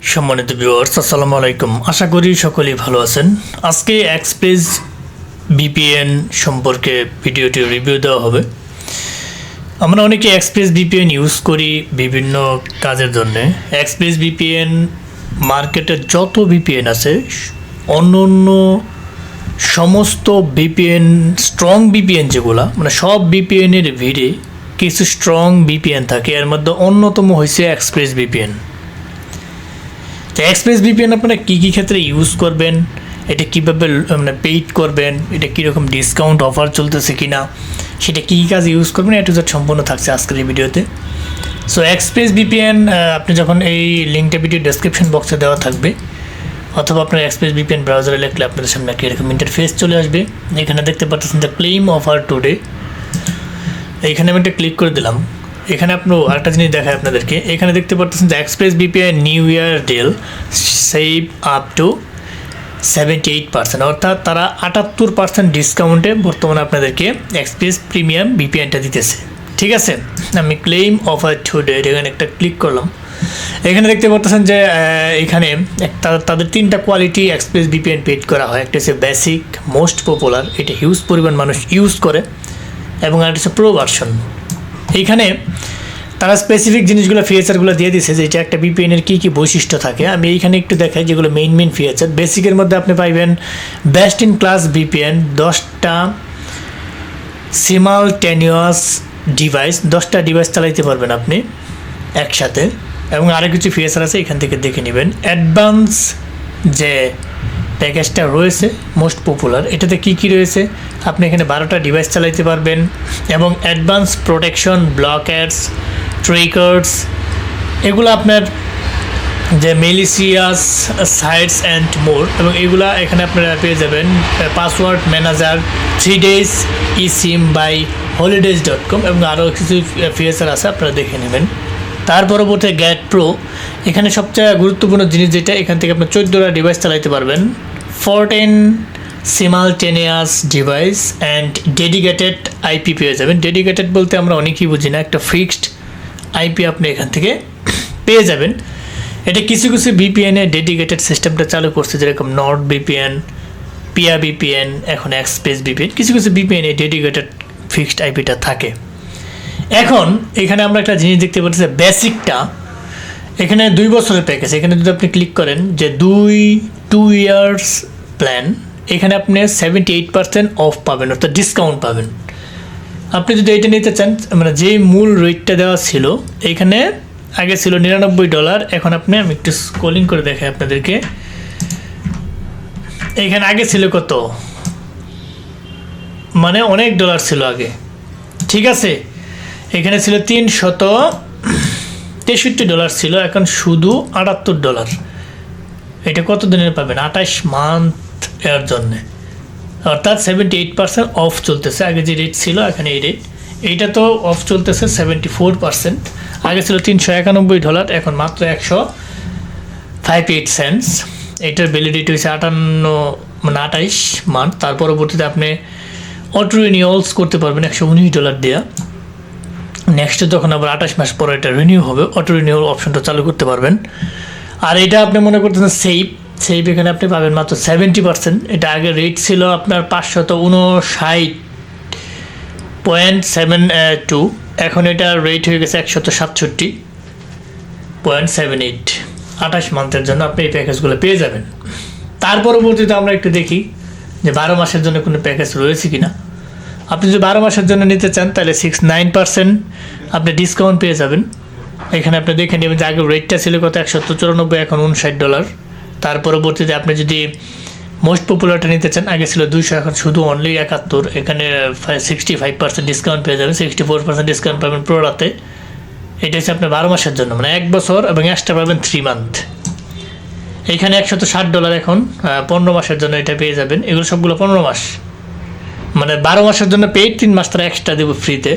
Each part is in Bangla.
সম্মানিত ভিউয়ার্স, আসসালামু আলাইকুম। আশা করি সকলেই ভালো আছেন। আজকে এক্সপ্রেস ভিপিএন সম্পর্কে ভিডিওটি রিভিউ দেওয়া হবে। আমরা অনেকে এক্সপ্রেস ভিপিএন ইউজ করি বিভিন্ন কাজের জন্য। এক্সপ্রেস ভিপিএন মার্কেটে যত ভিপিএন আছে অন্য অন্য সমস্ত ভিপিএন স্ট্রং ভিপিএন যেগুলো মানে সব ভিপিএনের ভিড়ে কিছু স্ট্রং ভিপিএন থাকে। এর মধ্যে অন্যতম হয়েছে এক্সপ্রেস ভিপিএন। তো এক্সপ্রেস ভিপিএন আপনারা কী কী ক্ষেত্রে ইউজ করবেন, এটা কীভাবে মানে পেইড করবেন, এটা কীরকম ডিসকাউন্ট অফার চলতেছে কি না, সেটা কী কাজ ইউজ করবেন, এটা সম্পূর্ণ থাকছে আজকের এই ভিডিওতে। সো এক্সপ্রেস ভিপিএন আপনি যখন এই লিঙ্কটা ভিডিও ডেসক্রিপশন বক্সে দেওয়া থাকবে অথবা আপনার এক্সপ্রেস ভিপিএন ব্রাউজারে লিখলে আপনাদের সামনে একটা এরকম ইন্টারফেস চলে আসবে। এখানে দেখতে পাচ্ছেন দ্য ক্লেম অফার টুডে, এইখানে আমি একটা ক্লিক করে দিলাম। এখানে আপনার আরেকটা জিনিস দেখায় আপনাদেরকে। এখানে দেখতে পাচ্ছেন যে Express VPN new year deal save up to 78%, অর্থাৎ তারা 78% ডিসকাউন্টে বর্তমানে আপনাদেরকে এক্সপ্রেস প্রিমিয়াম ভিপিএনটা দিতেছে। ঠিক আছে, আমি ক্লেম অফার টুডে এখানে একটা ক্লিক করলাম। এখানে দেখতে পাচ্ছেন যে এখানে তাদের তিনটা কোয়ালিটি এক্সপ্রেস ভিপিএন পেড করা হয়। একটা হচ্ছে বেসিক, মোস্ট পপুলার, এটা হিউজ পরিমাণ মানুষ ইউজ করে, এবং আরেকটা হচ্ছে প্রো ভার্সন। এইখানে তারা স্পেসিফিক জিনিসগুলো ফিচারগুলো দিয়ে দিচ্ছে যে এটা একটা ভিপিএনের কী কী বৈশিষ্ট্য থাকে। আমি এইখানে একটু দেখাই যেগুলো মেইন ফিচার। বেসিকের মধ্যে আপনি পাইবেন বেস্ট ইন ক্লাস ভিপিএন, 10টা সিমালটেনিয়াস ডিভাইস, 10টা ডিভাইস চালাইতে পারবেন আপনি একসাথে, এবং আরও কিছু ফিচার আছে এখান থেকে দেখে নেবেন। অ্যাডভান্স যে প্যাকেজটা রয়েছে মোস্ট পপুলার, এটাতে কী কী রয়েছে, আপনি এখানে 12টা ডিভাইস চালাইতে পারবেন, এবং অ্যাডভান্স প্রোটেকশন, ব্লকার্স, ট্রিগার্স, এগুলো আপনার যে মেলিসিয়াস সাইটস অ্যান্ড মোর, এবং এগুলা এখানে আপনারা পেয়ে যাবেন। Password manager, 3 days eSIM by holidays.com, এবং আরও কিছু ফিচার আছে, আপনারা দেখে নেবেন। তার পরবর্তী গেট প্রো, এখানে সবচেয়ে গুরুত্বপূর্ণ জিনিস যেটা, এখান থেকে আপনি 14টা ডিভাইস চালাইতে পারবেন, 14 সিমালটেনিয়াস ডিভাইস অ্যান্ড ডেডিকেটেড আইপি পেয়ে যাবেন। ডেডিকেটেড বলতে আমরা অনেকেই বুঝি না, একটা ফিক্সড আইপি আপনি এখান থেকে পেয়ে যাবেন। এটা কিছু কিছু ভিপিএনে ডেডিকেটেড সিস্টেমটা চালু করছে, যেরকম নর্ড ভিপিএন, পিয়া ভিপিএন, এখন এক্সপ্রেস ভিপিএন, কিছু কিছু ভিপিএনে ডেডিকেটেড ফিক্সড আইপিটা থাকে। এখন এখানে আমরা একটা জিনিস দেখতে পাচ্ছি, বেসিকটা এখানে 2 বছরের প্যাকেজ। এখানে যদি আপনি ক্লিক করেন যে 2 years প্ল্যান, এখানে আপনি 78% অফ পাবেন, অর্থাৎ ডিসকাউন্ট পাবেন। আপনি যদি এইটা নিতে চান, মানে যে মূল রেটটা দেওয়া ছিল এইখানে আগে ছিল $99, এখন আপনি, আমি একটু স্ক্রলিং করে দেখাই আপনাদেরকে, এইখানে আগে ছিল কত, মানে অনেক ডলার ছিল আগে। ঠিক আছে, এখানে ছিল $363 ছিল, এখন শুধু $78। এটা কত দিনের পাবেন, 28 মান্থ এর জন্যে, অর্থাৎ 78% অফ চলতেছে। আগে যে রেট ছিল এখানে এই রেট, এইটা তো অফ চলতেছে 74%। আগে ছিল $391, এখন মাত্র 105.8 সেন্টস। এইটার ভ্যালিডিটি হচ্ছে 28 মান্থ। তার পরবর্তীতে আপনি অটো রিনিউয়ালস করতে পারবেন $119 দেওয়া। নেক্সট যখন আবার 28 মাস পরে এটা রিনিউ হবে, অটো রিনিউয়াল অপশনটা চালু করতে পারবেন। আর এটা আপনি মনে করতেছেন সেভ, এখানে আপনি পাবেন মাত্র 70%। এটা আগে রেট ছিল আপনার 559.72, এখন এটা রেট হয়ে গেছে 167.78। 28 মান্থের জন্য আপনি এই প্যাকেজগুলো পেয়ে যাবেন। তার পরবর্তীতে আমরা একটু দেখি যে 12 মাসের জন্য কোনো প্যাকেজ রয়েছে কি না। আপনি যদি 12 মাসের জন্য নিতে চান তাহলে 69% আপনি ডিসকাউন্ট পেয়ে যাবেন। এখানে আপনি দেখে নেবেন যে আগে রেটটা ছিল কত, $194, এখন $59। তার পরবর্তীতে আপনি যদি মোস্ট পপুলারটা নিতে চান, আগে ছিল 200, এখন শুধু অনলি 71, এখানে 65% ডিসকাউন্ট পেয়ে যাবেন, 64% ডিসকাউন্ট পাবেন প্রোরাতে। এটা হচ্ছে আপনার 12 মাসের জন্য, মানে 1 বছর, এবং এক্সট্রা পাবেন 3 মান্থ। এইখানে $160, এখন 15 মাসের জন্য এটা পেয়ে যাবেন। এগুলো সবগুলো 15 মাস, মানে 12 মাসের জন্য পেইড, 3 মাস তারা এক্সট্রা দেবো ফ্রিতে।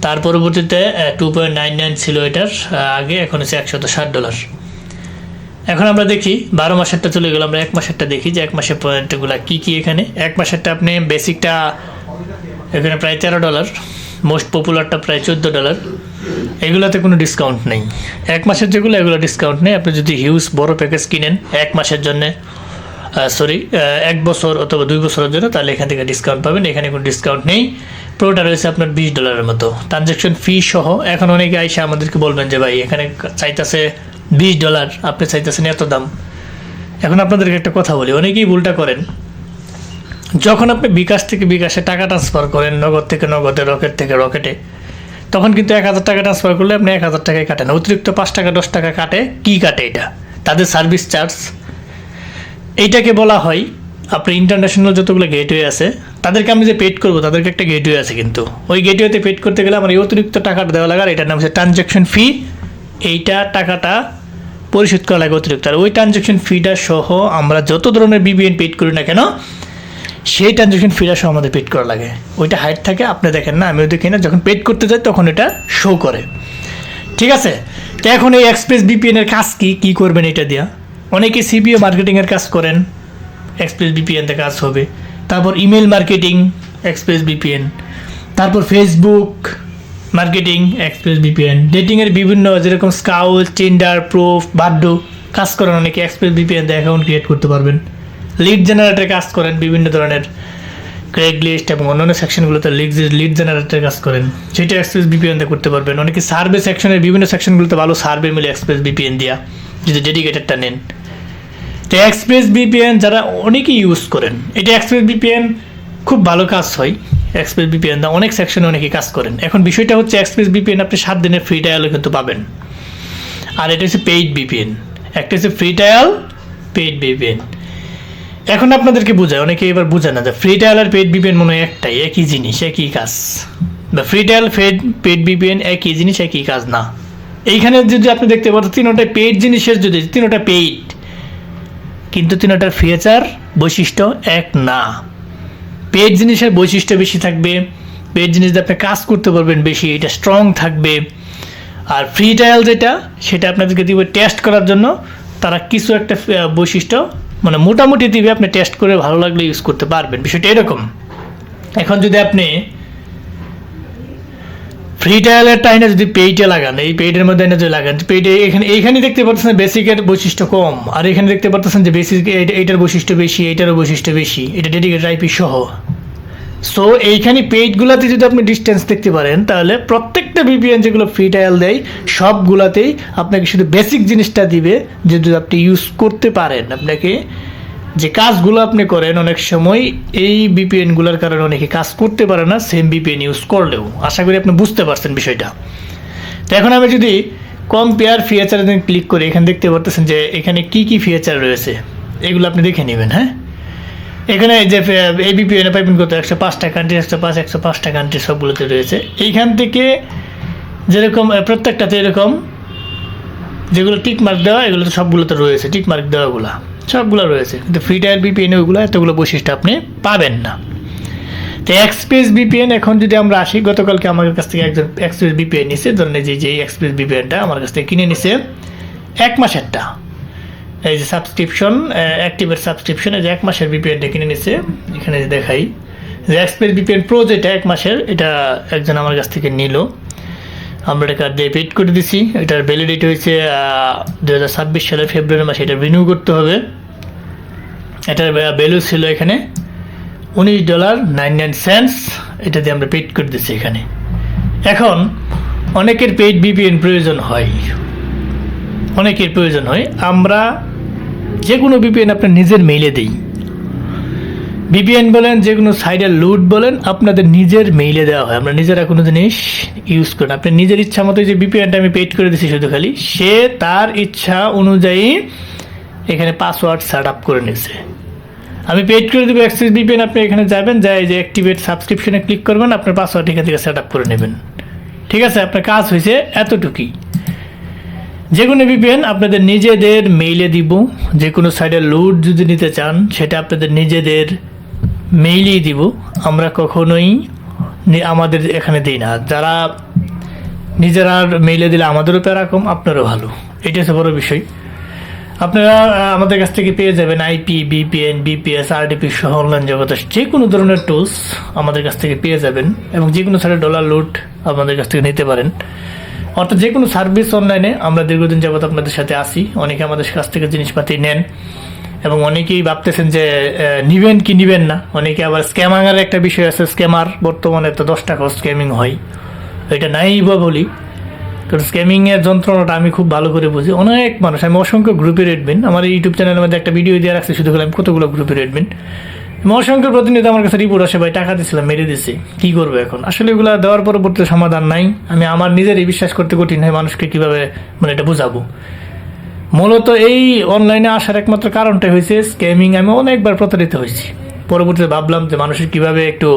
তার পরবর্তীতে 2.99 ছিল এটার আগে, এখন হচ্ছে $160। এখন আমরা দেখি 12 মাসেরটা চলে গেল, আমরা 1 মাসেরটা দেখি যে 1 মাসের পয়েন্টগুলো কী কী। এখানে 1 মাসেরটা আপনি বেসিকটা এখানে প্রায় $13, মোস্ট পপুলারটা প্রায় $14, এগুলোতে কোনো ডিসকাউন্ট নেই। 1 মাসের যেগুলো এগুলো ডিসকাউন্ট নেই। আপনি যদি হিউজ বড় প্যাকেজ কিনেন 1 মাসের জন্যে, 1 বছর অথবা 2 বছরের জন্য, তাহলে এখান থেকে ডিসকাউন্ট পাবেন। এখানে কোনো ডিসকাউন্ট নেই। পুরোটা রয়েছে আপনার $20 মতো ট্রানজ্যাকশন ফি সহ। এখন অনেকে আইসা আমাদেরকে বলবেন যে ভাই এখানে চাইতেছে $20, আপনি চাইতেছেন এত দাম। এখন আপনাদেরকে একটা কথা বলি, অনেকেই ভুলটা করেন। যখন আপনি বিকাশ থেকে বিকাশে টাকা ট্রান্সফার করেন, নগদ থেকে নগদে, রকেট থেকে রকেটে, তখন কিন্তু 1000 টাকা ট্রান্সফার করলে আপনি 1000 টাকায় কাটেন। অতিরিক্ত 5 টাকা 10 টাকা কাটে। কি কাটে? এটা তাদের সার্ভিস চার্জ। এইটাকে বলা হয়, আপনি ইন্টারন্যাশনাল যতগুলো গেটওয়ে আছে তাদেরকে আমি যে পেড করবো, তাদেরকে একটা গেটওয়ে আছে, কিন্তু ওই গেটওয়েতে পেড করতে গেলে আমার এই অতিরিক্ত টাকাটা দেওয়া লাগে। এটার নাম হচ্ছে ট্রানজ্যাকশন ফি। এইটা টাকাটা পরিশোধ করা লাগে অতিরিক্ত। আর ওই ট্রানজ্যাকশন ফিটা সহ আমরা যত ধরনের বিপিএন পেড করি না কেন, সেই ট্রানজ্যাকশন ফিটা সহ আমাদের পেড করা লাগে। ওইটা হাইড থাকে, আপনি দেখেন না, আমিও দেখি না। যখন পেড করতে যাই তখন এটা শো করে। ঠিক আছে? তো এখন এই এক্সপ্রেস বিপিএনের কাজ কি করবেন এটা দিয়া? অনেকে সিপিও মার্কেটিংয়ের কাজ করেন, এক্সপ্রেস বিপিএনতে কাজ হবে। তারপর ইমেল মার্কেটিং, এক্সপ্রেস বিপিএন। তারপর ফেসবুক মার্কেটিং, এক্সপ্রেস বিপিএন। ডেটিংয়ের বিভিন্ন যেরকম স্কাউট, টিন্ডার, প্রুফ, বাড্ডু কাজ করেন অনেকে, এক্সপ্রেস বিপিএন দিয়ে অ্যাকাউন্ট ক্রিয়েট করতে পারবেন। লিড জেনারেটর কাজ করেন বিভিন্ন ধরনের, ক্রেগ লিস্ট এবং অন্যান্য সেকশনগুলোতে লিড জেনারেটর কাজ করেন, সেটা এক্সপ্রেস বিপিএন দিয়ে করতে পারবেন। অনেকে সার্ভে সেকশনের বিভিন্ন সেকশনগুলোতে ভালো সার্ভে মিলে এক্সপ্রেস বিপিএন দিয়া, যদি ডেডিকেটেডটা নেন। তো এক্সপ্রেস বিপিএন যারা অনেকেই ইউজ করেন, এটা এক্সপ্রেস বিপিএন খুব ভালো কাজ হয়। এক্সপ্রেস বিপিএন দা অনেক সেকশনে অনেকেই কাজ করেন। এখন বিষয়টা হচ্ছে এক্সপ্রেস বিপিএন আপনি 7 দিনের ফ্রি ট্রায়ালও কিন্তু পাবেন। আর এটা হচ্ছে পেইড বিপিএন। একটা হচ্ছে ফ্রি ট্রায়াল, পেইড বিপিএন। এখন আপনাদেরকে বোঝায়, অনেকে এবার বোঝে না যে ফ্রি ট্রায়াল আর পেইড বিপিএন মনে হয় একই জিনিস, একই কাজ। বা ফ্রি ট্রায়াল, পেইড বিপিএন একই জিনিস, একই কাজ না। এইখানে যদি আপনি দেখতে পারেন তিনটাই পেইড জিনিসের, যদি তিনটা পেইড, কিন্তু তিনটার ফিচার বৈশিষ্ট্য এক না। পেইড জিনিসের বৈশিষ্ট্য বেশি থাকবে, পেইড জিনিস দিয়ে আপনি কাজ করতে পারবেন বেশি, এটা স্ট্রং থাকবে। আর ফ্রি ট্রায়াল যেটা, সেটা আপনাদেরকে দিবে টেস্ট করার জন্য। তারা কিছু একটা বৈশিষ্ট্য মানে মোটামুটি দিবে, আপনি টেস্ট করে ভালো লাগলে ইউজ করতে পারবেন। বিষয়টা এরকম। এখন যদি আপনি ফ্রি ট্রায়ালের টাইমে যদি পেইডে লাগান, এই পেইডের মধ্যে এনে যদি লাগান, পেইডে এইখানে দেখতে পাচ্ছেন বেসিকের বৈশিষ্ট্য কম, আর এখানে দেখতে পাচ্ছেন যে বেসিক এইটার বৈশিষ্ট্য বেশি, এইটারও বৈশিষ্ট্য বেশি, এটা ডেডিকেটেড আইপি সহ। সো এইখানে পেইডগুলোতে যদি আপনি ডিস্টেন্স দেখতে পারেন, তাহলে প্রত্যেকটা বিপিএন যেগুলো ফ্রি ট্রায়াল দেয় সবগুলাতেই আপনাকে শুধু বেসিক জিনিসটা দিবে, যদি আপনি ইউজ করতে পারেন। আপনাকে যে কাজগুলো আপনি করেন, অনেক সময় এই বিপিএনগুলোর কারণে অনেকে কাজ করতে পারে না সেম বিপিএন ইউজ করলেও। আশা করি আপনি বুঝতে পারছেন বিষয়টা। তো এখন আমি যদি কম্পেয়ার ফিচার ক্লিক করি, এখানে দেখতে পারতেছেন যে এখানে কি ফিচার রয়েছে, এগুলো আপনি দেখে নেবেন। হ্যাঁ, এখানে যে এই বিপিএন পাইবেন কত, 105টা কান্ট্রি, 105টা কান্ট্রি সবগুলোতে রয়েছে। এইখান থেকে যেরকম প্রত্যেকটাতে এরকম যেগুলো টিক মার্ক দেওয়া, এগুলো তো সবগুলোতে রয়েছে, টিক মার্ক দেওয়াগুলো সবগুলো রয়েছে। কিন্তু ফ্রি ট্রায়াল বিপিএন ওইগুলো এতগুলো বৈশিষ্ট্য আপনি পাবেন না। তো এক্সপ্রেস বিপিএন, এখন যদি আমরা আসি, গতকালকে আমার কাছ থেকে একজন এক্সপ্রেস বিপিএন নিছে, ধরেন যে এক্সপ্রেস বিপিএনটা আমার কাছ থেকে কিনে নিছে 1 মাসেরটা, এই যে সাবস্ক্রিপশন, অ্যাক্টিভের সাবস্ক্রিপশন, এই যে 1 মাসের বিপিএনটা কিনে নিছে। এখানে যে দেখাই যে এক্সপ্রেস বিপিএন প্রো যেটা 1 মাসের, এটা একজন আমার কাছ থেকে নিল। আমরা এটা কার্ড দিয়ে পেড করে দিছি। এটার ভ্যালিডিটি হয়েছে 2026 সালের ফেব্রুয়ারি মাসে, এটা রিনিউ করতে হবে। এটার ভ্যালু ছিল এখানে $19.99, এটা দিয়ে আমরা পেড করে দিচ্ছি এখানে। এখন অনেকের পেইড বিপিএন প্রয়োজন হয়, আমরা যে কোনো বিপিএন আপনার নিজের মেইলে দিই। বিপিএন বলেন, যে কোনো সাইডের লুট বলেন, আপনাদের নিজের মেইলে দেওয়া হয়। আমরা নিজেরা কোনো জিনিস ইউজ করি না। আপনি নিজের ইচ্ছা মতো যে বিপিএনটা আমি পেড করে দিচ্ছি, শুধু খালি সে তার ইচ্ছা অনুযায়ী এখানে পাসওয়ার্ড সেট আপ করে নিয়েছে। আমি পেড করে দেবো এক্সপ্রেস বিপিএন, আপনি এখানে যাবেন, যাই যে অ্যাক্টিভেট সাবস্ক্রিপশনে ক্লিক করবেন, আপনার পাসওয়ার্ড এখান থেকে সেট আপ করে নেবেন। ঠিক আছে, আপনার কাজ হয়েছে এতটুকুই। যে কোনো বিপিএন আপনাদের নিজেদের মেইলে দিব। যে কোনো সাইডের লুট যদি নিতে চান, সেটা আপনাদের নিজেদের মেইলেই দিব। আমরা কখনোই আমাদের এখানে দিই না। যারা নিজেরা মেইলে দিলে আমাদেরও প্যারা কম, আপনারও ভালো। এটা হচ্ছে বড় বিষয়। আপনারা আমাদের কাছ থেকে পেয়ে যাবেন আইপি, বিপিএন, বিপিএস, আরডিপি সহ অনলাইন জগতের যে কোনো ধরনের টুলস আমাদের কাছ থেকে পেয়ে যাবেন, এবং যে কোনো সাইডে ডলার লুট আমাদের কাছ থেকে নিতে পারেন। অর্থাৎ যে কোনো সার্ভিস অনলাইনে আমরা দীর্ঘদিন যাবত আপনাদের সাথে আসি, অনেকে আমাদের কাছ থেকে জিনিসপাতি নেন এবং অনেকেই ভাবতেছেন যে নিবেন কি নিবেন না। অনেকে আবার স্ক্যামারের একটা বিষয় আছে, স্ক্যামার বর্তমানে তো 10 টাকাও স্ক্যামিং হয়, এটা নাই বা বলি, কারণ স্ক্যামিংয়ের যন্ত্রণাটা আমি খুব ভালো করে বুঝি। অনেক মানুষ, আমি অসংখ্য গ্রুপের অ্যাডমিন, আমার ইউটিউব চ্যানেলের মধ্যে একটা ভিডিও দিয়ে রাখছি শুধু আমি কতগুলো গ্রুপের অ্যাডমিন। অসংখ্য প্রতিনিধি আমার কাছে রিপোর্ট আসে, ভাই টাকা দিয়েছিলাম মেরে দিছি, কী করবো এখন। আসলে এগুলো দেওয়ার পরবর্তী সমাধান নাই। আমি আমার নিজেরই বিশ্বাস করতে কঠিন হয় মানুষকে কীভাবে মানে এটা বোঝাবো। মূলত এই অনলাইনে আসার একমাত্র কারণটা হয়েছে স্ক্যামিং। আমি অনেকবার প্রতারিত হয়েছি, পরবর্তীতে ভাবলাম যে মানুষের কীভাবে একটু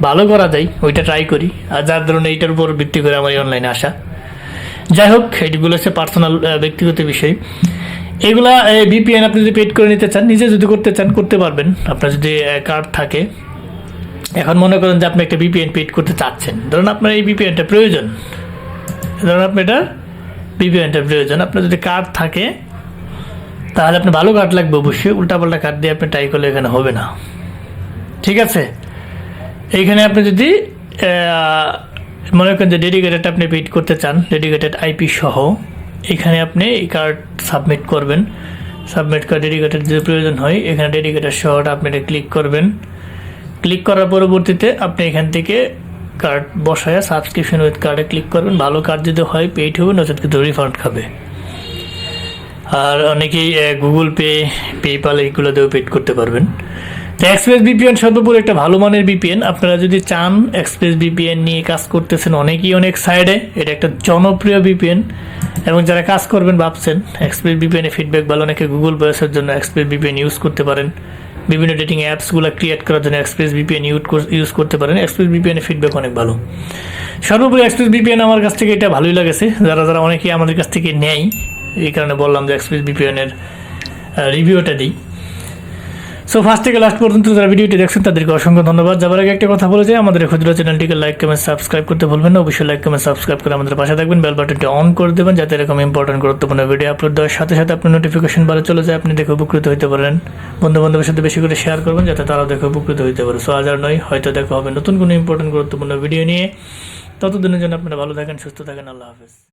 ভালো করা যায় ওইটা ট্রাই করি, আর যার ধরুন এইটার উপর ভিত্তি করে আমার এই অনলাইনে আসা। যাই হোক, এইগুলো হচ্ছে পার্সোনাল ব্যক্তিগত বিষয়। এগুলা ভিপিএন আপনি যদি পেড করে নিতে চান, নিজে যদি করতে চান করতে পারবেন, আপনার যদি কার্ড থাকে। এখন মনে করেন যে আপনি একটা ভিপিএন পেড করতে চাচ্ছেন, ধরুন আপনার এই ভিপিএনটা প্রয়োজন, ধরুন আপনি এটা ভিপিএনটা প্রয়োজন, আপনার যদি কার্ড থাকে তাহলে আপনি ভালো কার্ড লাগবে অবশ্যই। উল্টাপাল্টা কার্ড দিয়ে আপনি ট্রাই করলে এখানে হবে না, ঠিক আছে। এইখানে আপনি যদি মনে করেন যে ডেডিকেটেড আপনি পেড করতে চান, ডেডিকেটেড আইপি সহ, এখানে আপনি এই কার্ড সাবমিট করবেন। সাবমিট করে ডেডিকেটেড যদি প্রয়োজন হয়, এখানে ডেডিকেটেড সহটা আপনি এটা ক্লিক করবেন। ক্লিক করার পরবর্তীতে আপনি এখান থেকে কার্ড বসায় সাবস্ক্রিপশন উইথ কার্ডে ক্লিক করবেন। ভালো কার্ড যদি হয় পেইড হবে, নচেত কিন্তু রিফান্ড খাবে। আর অনেকেই গুগল পে, পেপাল এইগুলো দিয়েও পেড করতে পারবেন। তো এক্সপ্রেস ভিপিএন সর্বোপরি একটা ভালো মানের ভিপিএন। আপনারা যদি চান এক্সপ্রেস ভিপিএন নিয়ে কাজ করতেছেন অনেকেই অনেক সাইডে, এটা একটা জনপ্রিয় ভিপিএন এবং যারা কাজ করবেন ভাবছেন এক্সপ্রেস ভিপিএনে ফিডব্যাক ভালো, অনেকে গুগল ভয়েসের জন্য এক্সপ্রেস ভিপিএন ইউজ করতে পারেন, বিভিন্ন ডেটিং অ্যাপসগুলো ক্রিয়েট করার জন্য এক্সপ্রেস ভিপিএন ইউজ করতে পারেন। এক্সপ্রেস ভিপিএনের ফিডব্যাক অনেক ভালো। সর্বোপরি এক্সপ্রেস ভিপিএন আমার কাছ থেকে এটা ভালোই লাগেছে, যারা যারা অনেকেই আমাদের কাছ থেকে নেয়, এই কারণে বললাম যে এক্সপ্রেস ভিপিএনের রিভিউটা দিই। সো ফার্স্ট থেকে লাস্ট পর্যন্ত যারা ভিডিওটি দেখছেন তাদেরকে অসংখ্য ধন্যবাদ। যাবার আগে একটা কথা বলে যাই, আমাদের ক্ষুদ্র চ্যানেলটিকে লাইক কমেন্ট সাবস্ক্রাইব করতে ভুলবেন না। অবশ্যই লাইক কমেন্ট সাবস্ক্রাইব করে আমাদের পাশে থাকবেন, বেল বাটনটি অন করে দেবেন যাতে এরকম ইম্পর্টেন্ট গুরুত্বপূর্ণ ভিডিও আপলোড দেওয়ার সাথে সাথে আপনার নোটিফিকেশন বারে চলে যায়, আপনি দেখে উপকৃত হতে পারেন। বন্ধু বান্ধবের সাথে বেশি করে শেয়ার করবেন যাতে তারাও দেখে উপকৃত হতে পারে। সো আজ আর নয়, হয়তো দেখা হবে নতুন কোনো ইম্পর্টেন্ট গুরুত্বপূর্ণ ভিডিও নিয়ে। ততদিনের জন্য আপনারা ভালো থাকেন, সুস্থ থাকেন। আল্লাহ হাফেজ।